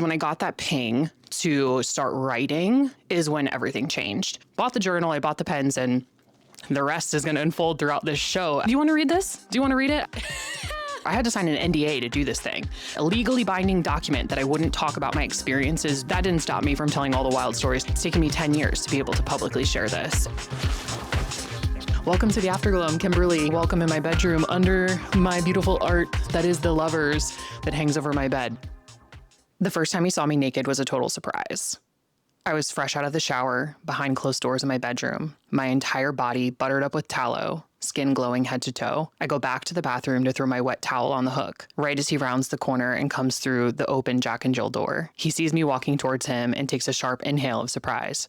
When I got that ping to start writing is when everything changed. Bought the journal, I bought the pens, and the rest is going to unfold throughout this show. Do you want to read this? Do you want to read it? I had to sign an NDA to do this thing. A legally binding document that I wouldn't talk about my experiences. That didn't stop me from telling all the wild stories. It's taken me 10 years to be able to publicly share this. Welcome to the Afterglow. I'm Kimberly. Welcome in my bedroom under my beautiful art that is the Lovers that hangs over my bed. The first time he saw me naked was a total surprise. I was fresh out of the shower, behind closed doors in my bedroom, my entire body buttered up with tallow, skin glowing head to toe. I go back to the bathroom to throw my wet towel on the hook, right as he rounds the corner and comes through the open Jack and Jill door. He sees me walking towards him and takes a sharp inhale of surprise.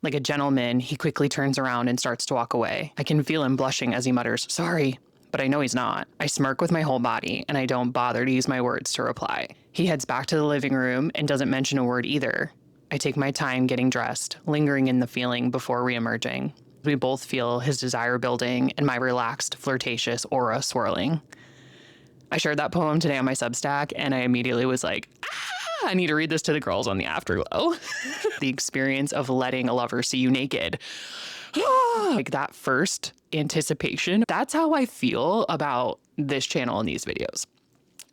Like a gentleman, he quickly turns around and starts to walk away. I can feel him blushing as he mutters, "Sorry," but I know he's not. I smirk with my whole body, and I don't bother to use my words to reply. He heads back to the living room and doesn't mention a word either. I take my time getting dressed, lingering in the feeling before reemerging. We both feel his desire building and my relaxed, flirtatious aura swirling. I shared that poem today on my Substack, and I immediately was like, I need to read this to the girls on the Afterglow. The experience of letting a lover see you naked. Like that first anticipation, that's how I feel about this channel and these videos.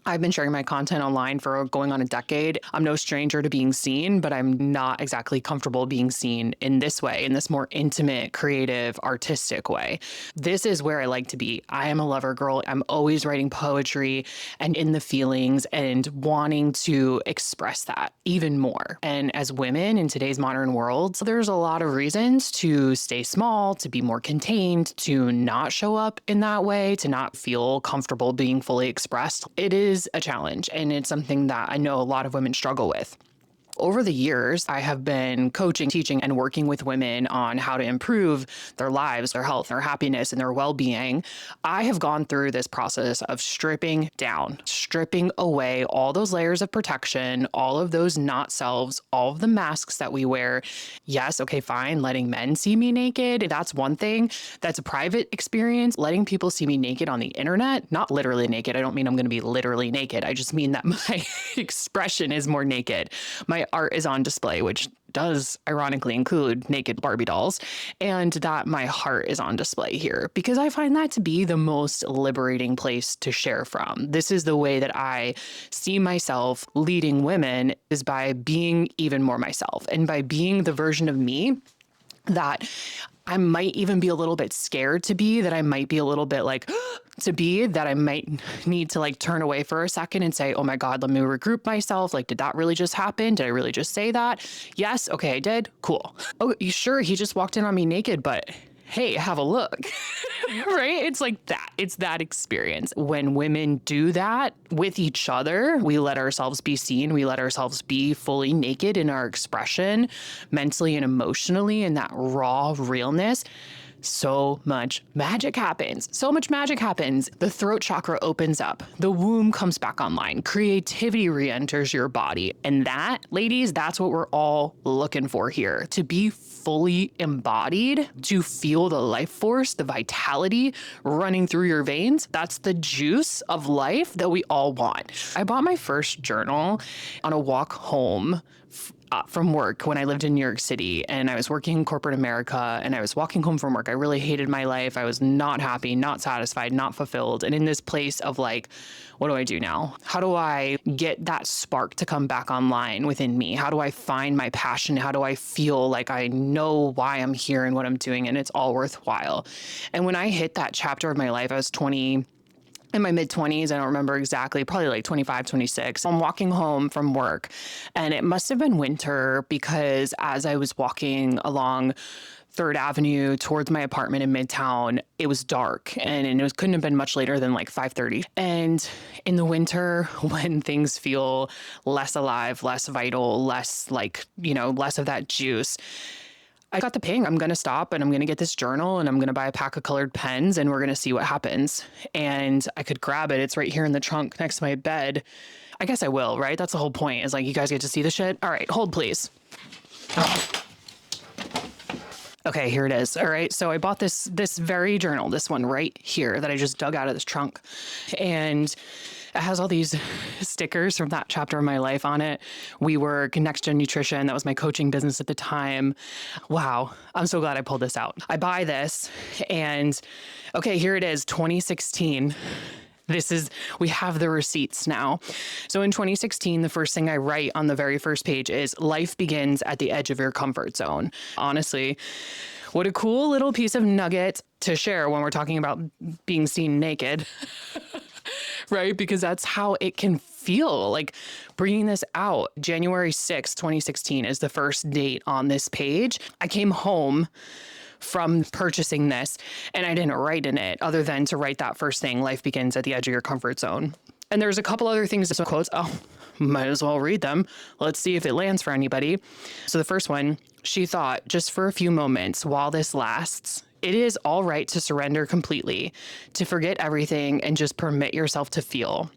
I've been sharing my content online for going on a decade. I'm no stranger to being seen, but I'm not exactly comfortable being seen in this way, in this more intimate, creative, artistic way. This is where I like to be. I am a lover girl. I'm always writing poetry and in the feelings and wanting to express that even more. And as women in today's modern world, there's a lot of reasons to stay small, to be more contained, to not show up in that way, to not feel comfortable being fully expressed. It is a challenge, and it's something that I know a lot of women struggle with. Over the years, I have been coaching, teaching, and working with women on how to improve their lives, their health, their happiness, and their well-being. I have gone through this process of stripping down, stripping away all those layers of protection, all of those not selves, all of the masks that we wear. Yes, okay, fine, letting men see me naked, that's one thing. That's a private experience. Letting people see me naked on the internet, not literally naked. I don't mean I'm going to be literally naked. I just mean that my expression is more naked. My art is on display, which does ironically include naked Barbie dolls, and that my heart is on display here because I find that to be the most liberating place to share from. This is the way that I see myself leading women, is by being even more myself and by being the version of me that I might even be a little bit scared to be, that I might be a little bit like to be, that I might need to like turn away for a second and say, oh my God, let me regroup myself. Like, did that really just happen? Did I really just say that? Yes. Okay, I did. Cool. Oh, you sure? He just walked in on me naked, but hey, have a look. Right? It's like that. It's that experience. When women do that with each other, we let ourselves be seen. We let ourselves be fully naked in our expression, mentally and emotionally, in that raw realness. So much magic happens. So much magic happens. The throat chakra opens up. The womb comes back online. Creativity re-enters your body. And that, ladies, that's what we're all looking for here. To be fully embodied, to feel the life force, the vitality running through your veins. That's the juice of life that we all want. I bought my first journal on a walk home from work when I lived in New York City, and I was working in corporate America, and I was walking home from work. I really hated my life. I was not happy, not satisfied, not fulfilled. And in this place of like, what do I do now? How do I get that spark to come back online within me? How do I find my passion? How do I feel like I know why I'm here and what I'm doing and it's all worthwhile? And when I hit that chapter of my life, I was in my mid-20s, I don't remember exactly, probably like 25, 26. I'm walking home from work, and it must have been winter because as I was walking along 3rd Avenue towards my apartment in Midtown, it was dark, and couldn't have been much later than like 5:30. And in the winter, when things feel less alive, less vital, less like, less of that juice, I got the ping. I'm going to stop and I'm going to get this journal and I'm going to buy a pack of colored pens and we're going to see what happens. And I could grab it. It's right here in the trunk next to my bed. I guess I will, right? That's the whole point, is like, you guys get to see the shit. All right, hold please. Okay, here it is. All right, so I bought this very journal, this one right here that I just dug out of this trunk. And It has all these stickers from that chapter of my life on it. We were Next Gen Nutrition. That was my coaching business at the time. Wow. I'm so glad I pulled this out. I buy this and okay, here it is, 2016. We have the receipts now. So in 2016, the first thing I write on the very first page is life begins at the edge of your comfort zone. Honestly, what a cool little piece of nugget to share when we're talking about being seen naked, right? Because that's how it can feel like bringing this out. January 6th, 2016 is the first date on this page. I came home from purchasing this and I didn't write in it other than to write that first thing, life begins at the edge of your comfort zone. And there's a couple other things, some quotes. Oh, might as well read them. Let's see if it lands for anybody. So the first one, she thought, just for a few moments while this lasts, it is all right to surrender completely, to forget everything and just permit yourself to feel.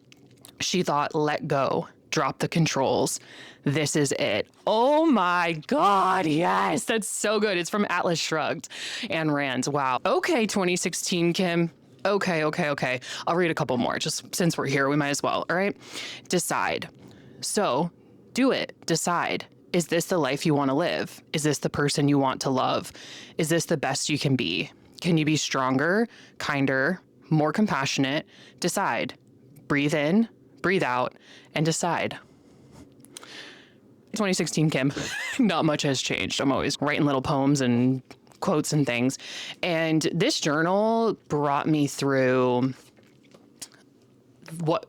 She thought, let go, drop the controls. This is it. Oh my God. Yes. That's so good. It's from Atlas Shrugged and Rand. Wow. Okay. 2016, Kim. Okay. I'll read a couple more just since we're here. We might as well. All right. Decide. So do it. Decide. Is this the life you want to live? Is this the person you want to love? Is this the best you can be? Can you be stronger, kinder, more compassionate? Decide. Breathe in, breathe out, and decide. 2016, Kim. Not much has changed. I'm always writing little poems and quotes and things. And this journal brought me through what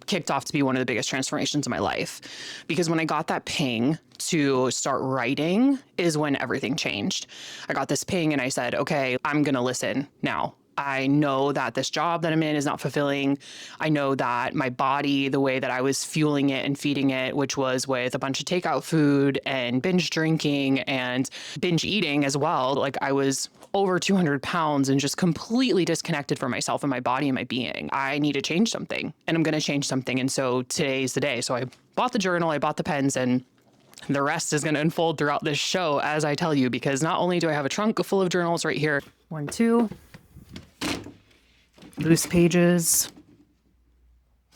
kicked off to be one of the biggest transformations of my life. Because when I got that ping to start writing is when everything changed. I got this ping and I said, okay, I'm going to listen now. I know that this job that I'm in is not fulfilling. I know that my body, the way that I was fueling it and feeding it, which was with a bunch of takeout food and binge drinking and binge eating as well. Like I was over 200 pounds and just completely disconnected from myself and my body and my being. I need to change something and I'm going to change something. And so today's the day. So I bought the journal, I bought the pens, and the rest is going to unfold throughout this show as I tell you, because not only do I have a trunk full of journals right here, 1, 2, loose pages.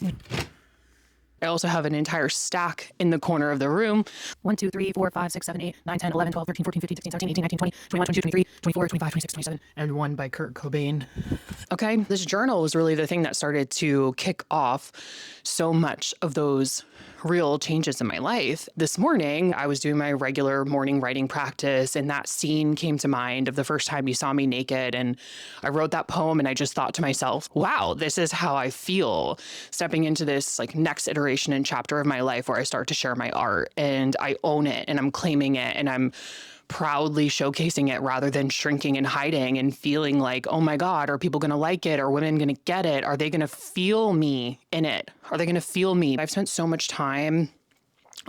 I also have an entire stack in the corner of the room. 1, 2, 3, 4, 5, 6, 7, 8, 9, 10, 11, 12, 13, 14, 15, 16, 17, 18, 19, 20, 21, 22, 23, 24, 25, 26, 27, and one by Kurt Cobain. Okay, this journal was really the thing that started to kick off so much of those real changes in my life. This morning, I was doing my regular morning writing practice, and that scene came to mind of the first time you saw me naked. And I wrote that poem, and I just thought to myself, wow, this is how I feel stepping into this like next iteration and chapter of my life where I start to share my art and I own it and I'm claiming it and I'm proudly showcasing it rather than shrinking and hiding and feeling like, oh my God, are people going to like it? Are women going to get it? Are they going to feel me in it? Are they going to feel me? I've spent so much time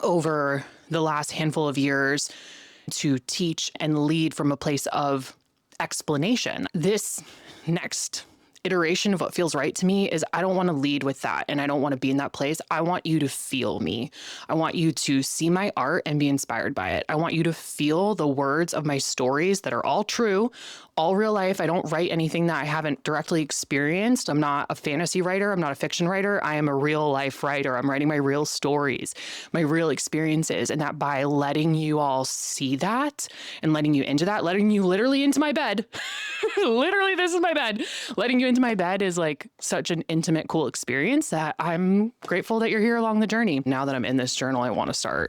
over the last handful of years to teach and lead from a place of explanation. This next iteration of what feels right to me is I don't want to lead with that and I don't want to be in that place. I want you to feel me. I want you to see my art and be inspired by it. I want you to feel the words of my stories that are all true, all real life. I don't write anything that I haven't directly experienced. I'm not a fantasy writer. I'm not a fiction writer. I am a real life writer. I'm writing my real stories, my real experiences. And that by letting you all see that and letting you into that, letting you literally into my bed, literally this is my bed, letting you into my bed is like such an intimate, cool experience that I'm grateful that you're here along the journey. Now that I'm in this journal, I want to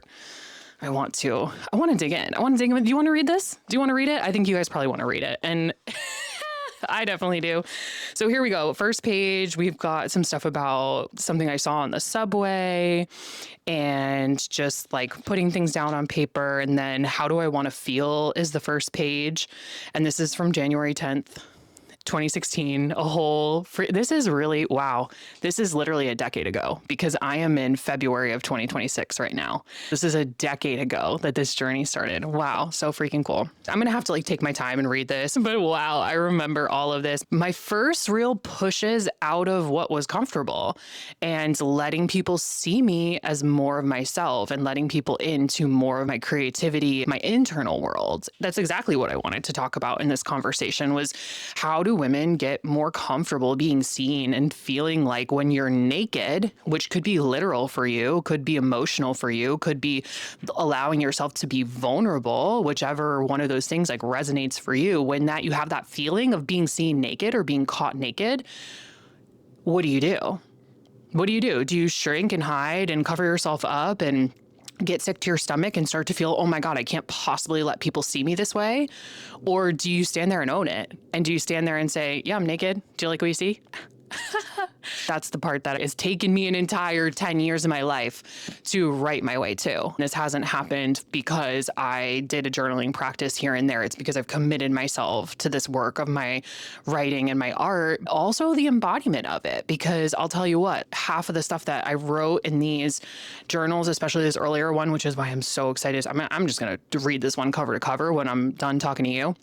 dig in. Do you want to read this? Do you want to read it? I think you guys probably want to read it. And I definitely do. So here we go. First page, we've got some stuff about something I saw on the subway and just like putting things down on paper. And then how do I want to feel is the first page. And this is from January 10th. 2016, this is really, wow. This is literally a decade ago because I am in February of 2026 right now. This is a decade ago that this journey started. Wow. So freaking cool. I'm going to have to like take my time and read this, but wow, I remember all of this. My first real pushes out of what was comfortable and letting people see me as more of myself and letting people into more of my creativity, my internal world. That's exactly what I wanted to talk about in this conversation was how do do women get more comfortable being seen and feeling like when you're naked, which could be literal for you, could be emotional for you, could be allowing yourself to be vulnerable, whichever one of those things like resonates for you, when that you have that feeling of being seen naked or being caught naked, what do you do? What do you do? Do you shrink and hide and cover yourself up and get sick to your stomach and start to feel, oh my God, I can't possibly let people see me this way? Or do you stand there and own it? And do you stand there and say, yeah, I'm naked. Do you like what you see? That's the part that has taken me an entire 10 years of my life to write my way to. This hasn't happened because I did a journaling practice here and there. It's because I've committed myself to this work of my writing and my art, also the embodiment of it. Because I'll tell you what, half of the stuff that I wrote in these journals, especially this earlier one, which is why I'm so excited. I'm just going to read this one cover to cover when I'm done talking to you.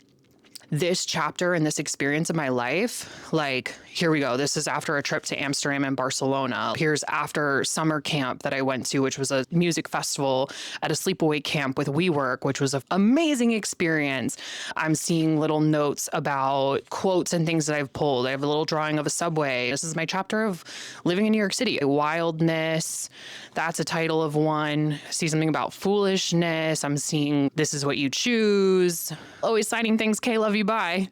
This chapter and this experience of my life, like, here we go. This is after a trip to Amsterdam and Barcelona. Here's after summer camp that I went to, which was a music festival at a sleepaway camp with WeWork, which was an amazing experience. I'm seeing little notes about quotes and things that I've pulled. I have a little drawing of a subway. This is my chapter of living in New York City. Wildness, that's a title of one. I see something about foolishness. I'm seeing this is what you choose. Always signing things, K, love you, bye.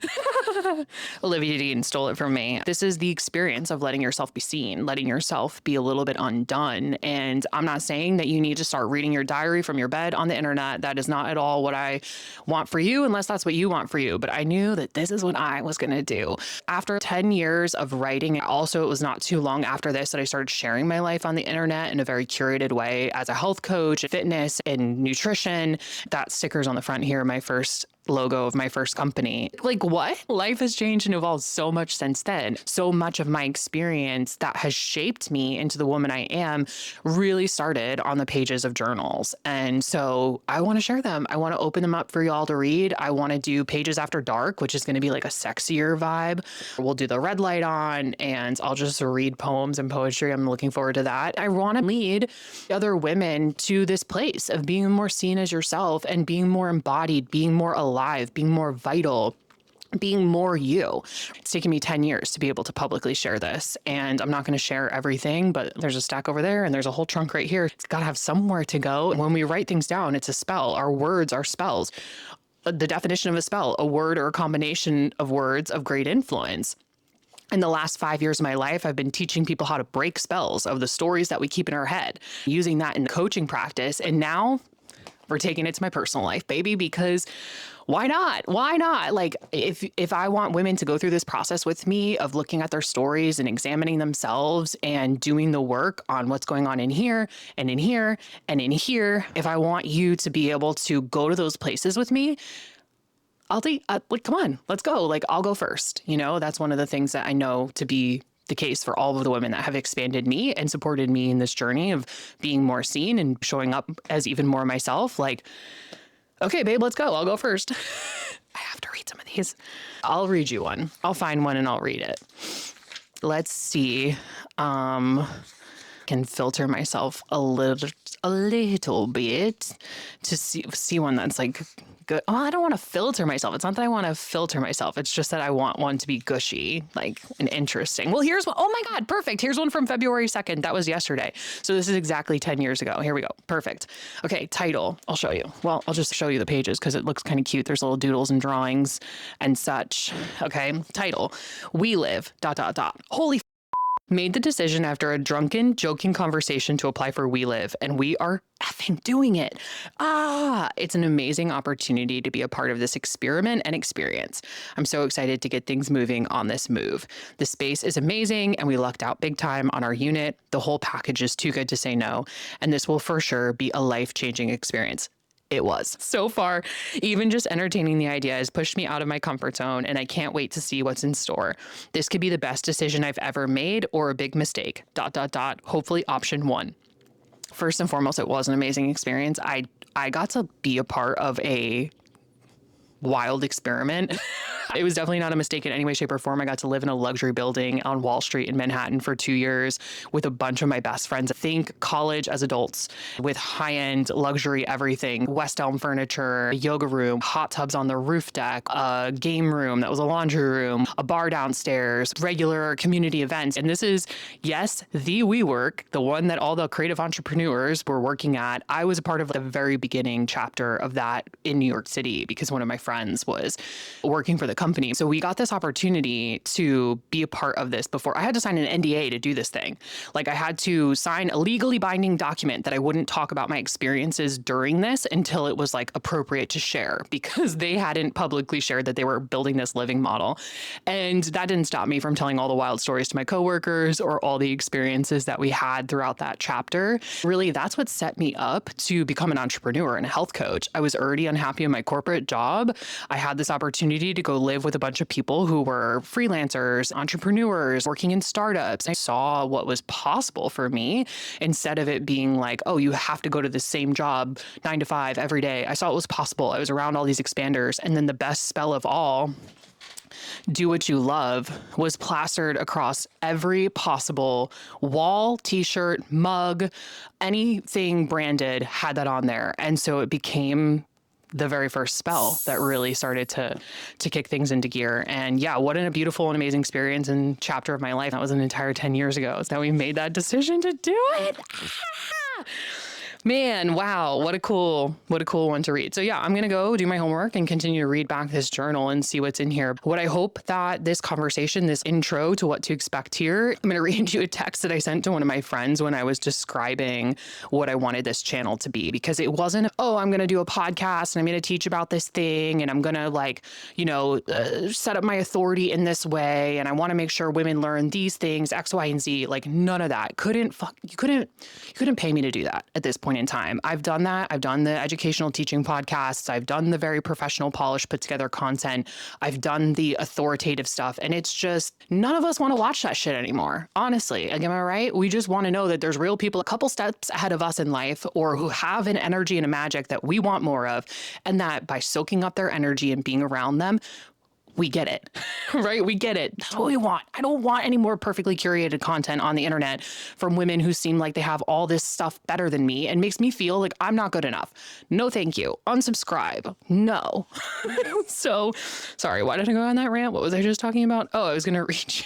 Olivia Dean stole it from me. This is the experience of letting yourself be seen, letting yourself be a little bit undone. And I'm not saying that you need to start reading your diary from your bed on the internet. That is not at all what I want for you, unless that's what you want for you. But I knew that this is what I was going to do. After 10 years of writing, also, it was not too long after this that I started sharing my life on the internet in a very curated way as a health coach, fitness, and nutrition. That sticker's on the front here, my first logo of my first company. Like, what? Life has changed and evolved so much since then. So much of my experience that has shaped me into the woman I am really started on the pages of journals. And so I want to share them. I want to open them up for y'all to read. I want to do Pages After Dark, which is going to be like a sexier vibe. We'll do the red light on and I'll just read poems and poetry. I'm looking forward to that. I want to lead other women to this place of being more seen as yourself and being more embodied, being more alive, being more vital, being more you. It's taken me 10 years to be able to publicly share this. And I'm not going to share everything, but there's a stack over there and there's a whole trunk right here. It's got to have somewhere to go. And when we write things down, it's a spell. Our words are spells. The definition of a spell, a word or a combination of words of great influence. In the last 5 years of my life, I've been teaching people how to break spells of the stories that we keep in our head, using that in coaching practice. And now we're taking it to my personal life, baby, because why not? Why not? Like, if I want women to go through this process with me of looking at their stories and examining themselves and doing the work on what's going on in here and in here and in here, if I want you to be able to go to those places with me, like, come on, let's go. Like, I'll go first. You know, that's one of the things that I know to be the case for all of the women that have expanded me and supported me in this journey of being more seen and showing up as even more myself. Like, okay, babe, let's go. I'll go first. I have to read some of these. I'll read you one. I'll find one and I'll read it. Let's see. Can filter myself a little bit to see one that's like good. Oh, I don't want to filter myself. It's not that I want to filter myself. It's just that I want one to be gushy, like, and interesting. Well, here's one. Oh my God, perfect. Here's one from February 2nd. That was yesterday. So this is exactly 10 years ago. Here we go. Perfect. Okay, title. I'll show you. Well, I'll just show you the pages because it looks kind of cute. There's little doodles and drawings and such. Okay, title. We live, ... Holy made the decision after a drunken, joking conversation to apply for We Live, and we are effing doing it. It's an amazing opportunity to be a part of this experiment and experience. I'm so excited to get things moving on this move. The space is amazing, and we lucked out big time on our unit. The whole package is too good to say no, and this will for sure be a life-changing experience. It was. So far, even just entertaining the idea has pushed me out of my comfort zone, and I can't wait to see what's in store. This could be the best decision I've ever made or a big mistake. ... Hopefully option one. First and foremost, it was an amazing experience. I got to be a part of a wild experiment. It was definitely not a mistake in any way, shape, or form. I got to live in a luxury building on Wall Street in Manhattan for 2 years with a bunch of my best friends. Think college as adults with high-end luxury everything, West Elm furniture, a yoga room, hot tubs on the roof deck, a game room that was a laundry room, a bar downstairs, regular community events. And this is, yes, the WeWork, the one that all the creative entrepreneurs were working at. I was a part of the very beginning chapter of that in New York City because one of my friends was working for the company. So we got this opportunity to be a part of this before. I had to sign an NDA to do this thing. Like I had to sign a legally binding document that I wouldn't talk about my experiences during this until it was like appropriate to share because they hadn't publicly shared that they were building this living model. And that didn't stop me from telling all the wild stories to my coworkers or all the experiences that we had throughout that chapter. Really, that's what set me up to become an entrepreneur and a health coach. I was already unhappy in my corporate job. I had this opportunity to go live with a bunch of people who were freelancers, entrepreneurs, working in startups. I saw what was possible for me instead of it being like, oh, you have to go to the same job 9 to 5 every day. I saw it was possible. I was around all these expanders. And then the best spell of all, do what you love, was plastered across every possible wall, t-shirt, mug, anything branded had that on there. And so it became the very first spell that really started to kick things into gear. And yeah, what a beautiful and amazing experience and chapter of my life. That was an entire 10 years ago that we made that decision to do it. Man, wow, what a cool one to read. So yeah, I'm going to go do my homework and continue to read back this journal and see what's in here. What I hope that this conversation, this intro to what to expect here, I'm going to read you a text that I sent to one of my friends when I was describing what I wanted this channel to be, because it wasn't, oh, I'm going to do a podcast and I'm going to teach about this thing and I'm going to like, set up my authority in this way. And I want to make sure women learn these things, X, Y, and Z. Like none of that. You couldn't pay me to do that at this point in time. I've done that. I've done the educational teaching podcasts. I've done the very professional, polished, put together content. I've done the authoritative stuff. And it's just, none of us want to watch that shit anymore. Honestly, like, am I right? We just want to know that there's real people a couple steps ahead of us in life or who have an energy and a magic that we want more of. And that by soaking up their energy and being around them, we get it, right? We get it. That's what we want. I don't want any more perfectly curated content on the internet from women who seem like they have all this stuff better than me and makes me feel like I'm not good enough. No, thank you. Unsubscribe. No. So, sorry, why did I go on that rant? What was I just talking about? Oh, I was going to read you.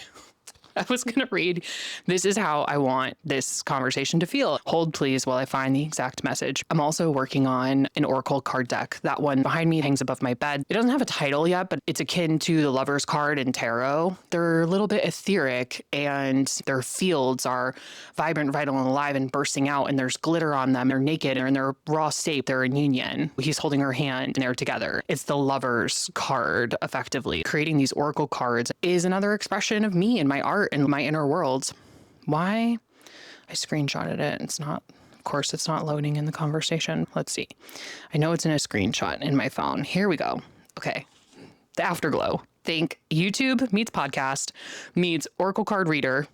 I was going to read, this is how I want this conversation to feel. Hold please while I find the exact message. I'm also working on an Oracle card deck. That one behind me hangs above my bed. It doesn't have a title yet, but it's akin to the Lover's card and tarot. They're a little bit etheric and their fields are vibrant, vital, and alive and bursting out, and there's glitter on them. They're naked, they're in their raw state. They're in union. He's holding her hand and they're together. It's the Lover's card, effectively. Creating these Oracle cards is another expression of me and my art and my inner worlds. Why? I screenshotted it. It's not, of course, it's not loading in the conversation. Let's see. I know it's in a screenshot in my phone. Here we go. Okay. The Afterglow. Think YouTube meets podcast, meets Oracle card reader,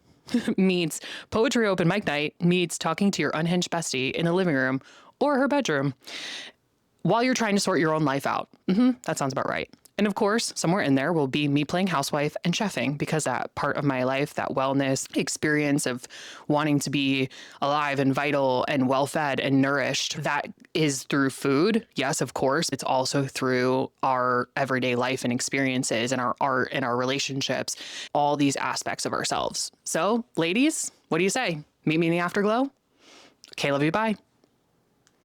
meets poetry open mic night, meets talking to your unhinged bestie in the living room or her bedroom while you're trying to sort your own life out. That sounds about right. And of course, somewhere in there will be me playing housewife and chefing, because that part of my life, that wellness experience of wanting to be alive and vital and well-fed and nourished, that is through food. Yes, of course. It's also through our everyday life and experiences and our art and our relationships, all these aspects of ourselves. So, ladies, what do you say? Meet me in the Afterglow? Okay, love you, bye.